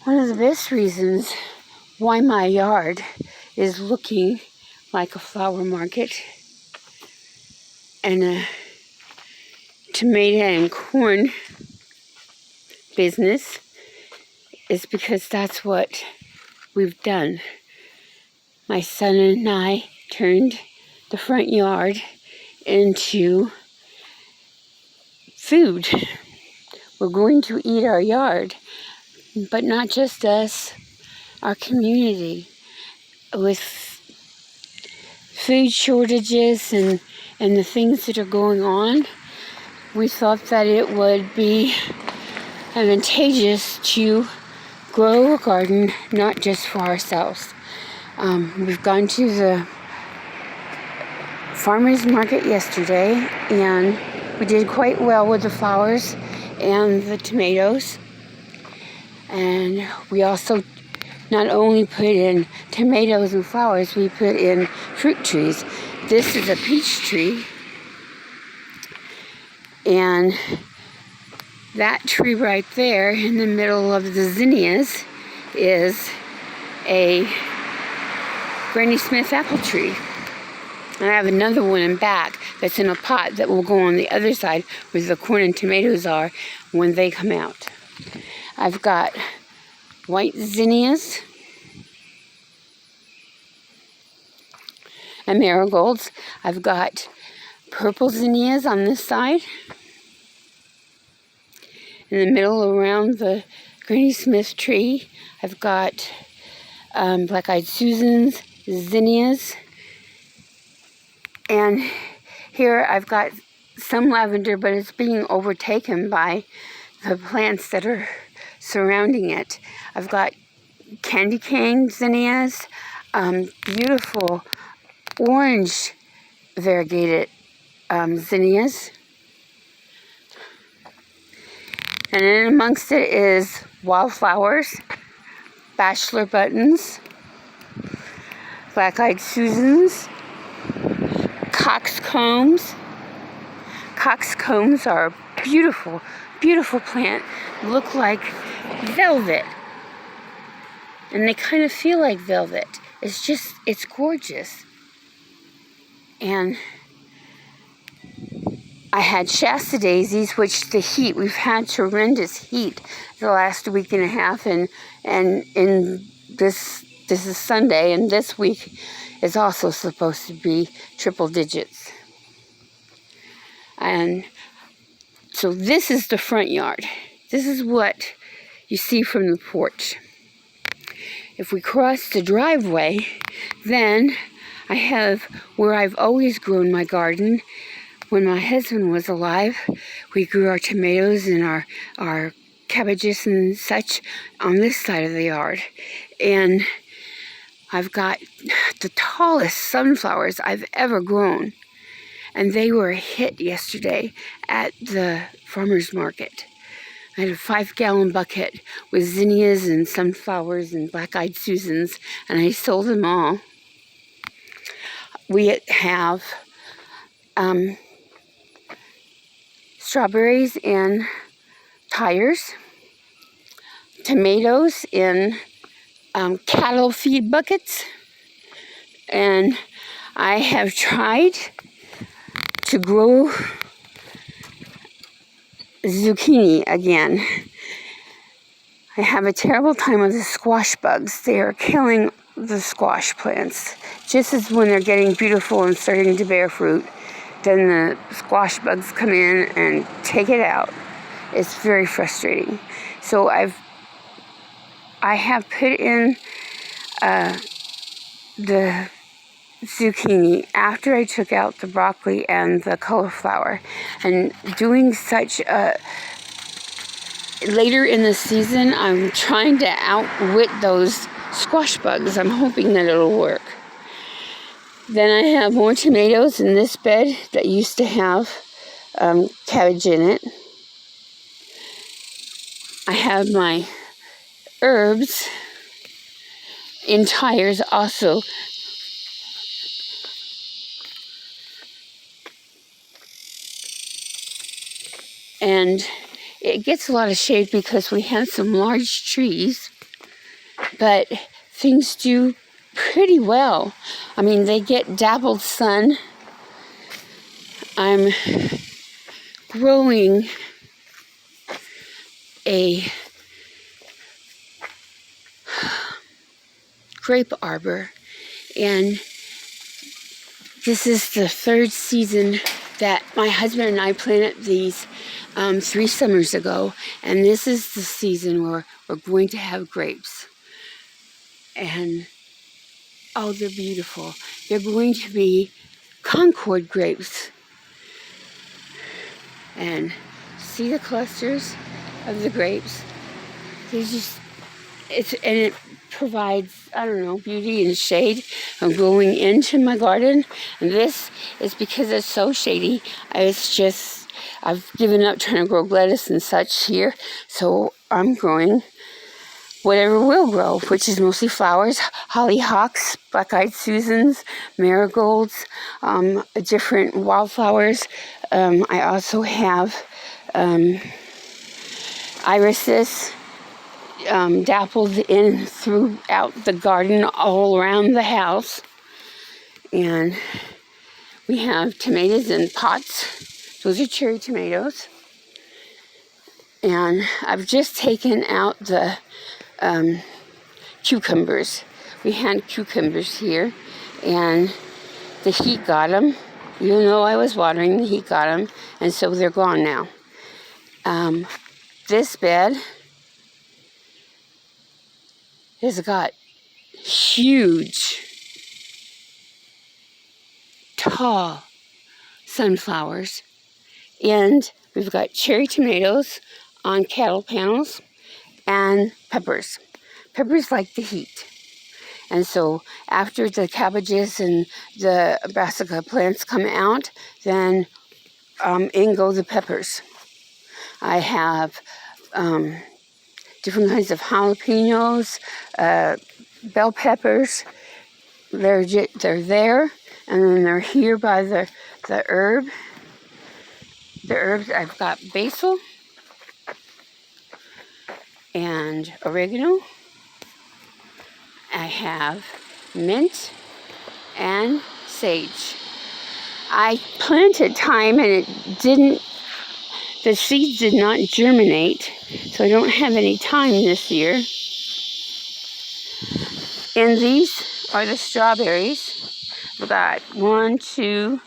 One of the best reasons why my yard is looking like a flower market and a tomato and corn business is because that's what we've done. My son and I turned the front yard into food. We're going to eat our yard, but not just us, our community. With food shortages and the things that are going on, we thought that it would be advantageous to grow a garden, not just for ourselves. We've gone to the farmer's market yesterday, and we did quite well with the flowers and the tomatoes. And we also not only put in tomatoes and flowers, we put in fruit trees. This is a peach tree, and that tree right there in the middle of the zinnias is a Granny Smith apple tree. And I have another one in back that's in a pot that will go on the other side where the corn and tomatoes are when they come out. I've got white zinnias and marigolds. I've got purple zinnias on this side. In the middle around the Granny Smith tree, I've got black-eyed Susans, zinnias. And here I've got some lavender, but it's being overtaken by the plants that are surrounding it. I've got candy cane zinnias, beautiful orange variegated zinnias. And then amongst it is wildflowers, bachelor buttons, black-eyed Susans, coxcombs. Coxcombs are a beautiful, beautiful plant. Look like velvet. And they kind of feel like velvet. It's gorgeous. And I had Shasta daisies, which we've had tremendous heat the last week and a half, and in this is Sunday, and this week is also supposed to be triple digits. And so this is the front yard. This is what you see from the porch. If we cross the driveway, then I have where I've always grown my garden. When my husband was alive, we grew our tomatoes and our cabbages and such on this side of the yard. And I've got the tallest sunflowers I've ever grown. And they were a hit yesterday at the farmer's market. I had a 5-gallon bucket with zinnias and sunflowers and black-eyed Susans, and I sold them all. We have strawberries in tires, tomatoes in cattle feed buckets, and I have tried to grow zucchini again. I have a terrible time with the squash bugs. They are killing the squash plants. Just as when they're getting beautiful and starting to bear fruit, then the squash bugs come in and take it out. It's very frustrating. So I have put in the zucchini after I took out the broccoli and the cauliflower, and doing such later in the season, I'm trying to outwit those squash bugs. I'm hoping that it'll work. Then I have more tomatoes in this bed that used to have cabbage in it. I have my herbs in tires also. And it gets a lot of shade because we have some large trees. but things do pretty well. I mean, they get dappled sun. I'm growing a grape arbor, and this is the third season that my husband and I planted these 3 summers ago, and this is the season where we're going to have grapes. And oh, they're beautiful. They're going to be Concord grapes. And see the clusters of the grapes? They just, it provides, I don't know, beauty and shade. I'm going into my garden, and this is because it's so shady. I've given up trying to grow lettuce and such here, so I'm growing whatever will grow, which is mostly flowers, hollyhocks, black-eyed Susans, marigolds, different wildflowers. I also have irises dappled in throughout the garden, all around the house. And we have tomatoes in pots. Those are cherry tomatoes. And I've just taken out the cucumbers. We had cucumbers here, and the heat got them. Even though I was watering, the heat got them, and so they're gone now. This bed has got huge, tall sunflowers, and we've got cherry tomatoes on cattle panels and peppers. Peppers like the heat. And so after the cabbages and the brassica plants come out, then in go the peppers. I have different kinds of jalapenos, bell peppers. They're there, and then they're here by the herb. The herbs, I've got basil and oregano. I have mint and sage. I planted thyme, and the seeds did not germinate, so I don't have any thyme this year. And these are the strawberries. I've got 3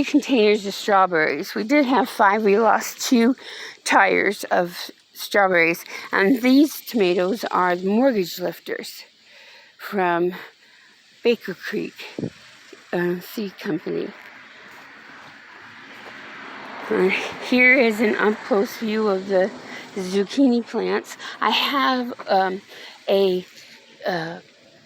containers of strawberries. We did have 5. We lost 2 tires of strawberries. And these tomatoes are the mortgage lifters from Baker Creek Seed Company. Here is an up-close view of the zucchini plants. I have a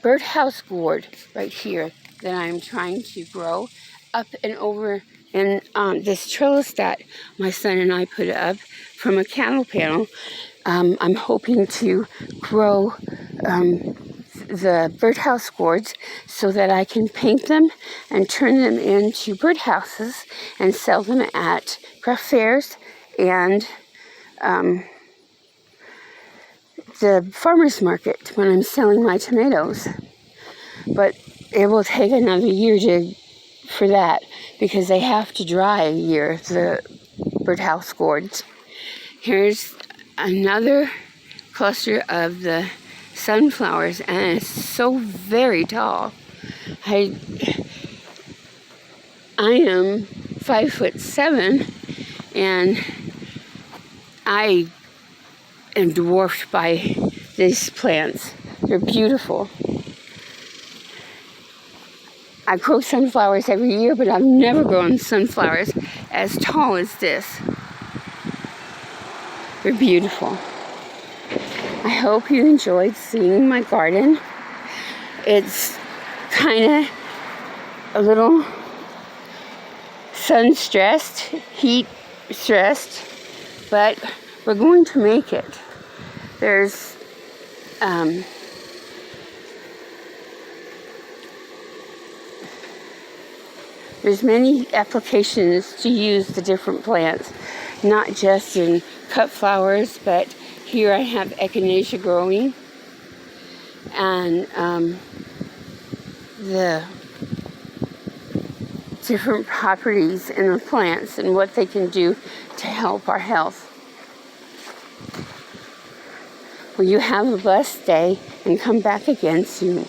birdhouse gourd right here that I'm trying to grow up and over in this trellis that my son and I put up from a cattle panel. I'm hoping to grow the birdhouse gourds so that I can paint them and turn them into birdhouses and sell them at craft fairs and the farmer's market when I'm selling my tomatoes. But it will take another year for that, because they have to dry a year, the birdhouse gourds. Here's another cluster of the sunflowers, and it's so very tall. I am 5'7", and I am dwarfed by these plants. They're beautiful. I grow sunflowers every year, but I've never grown sunflowers as tall as this. They're beautiful. I hope you enjoyed seeing my garden. It's kind of a little sun-stressed, heat-stressed, but we're going to make it. There's many applications to use the different plants, not just in cut flowers, but Here I have echinacea growing, and the different properties in the plants and what they can do to help our health. Well, you have a blessed day and come back again soon.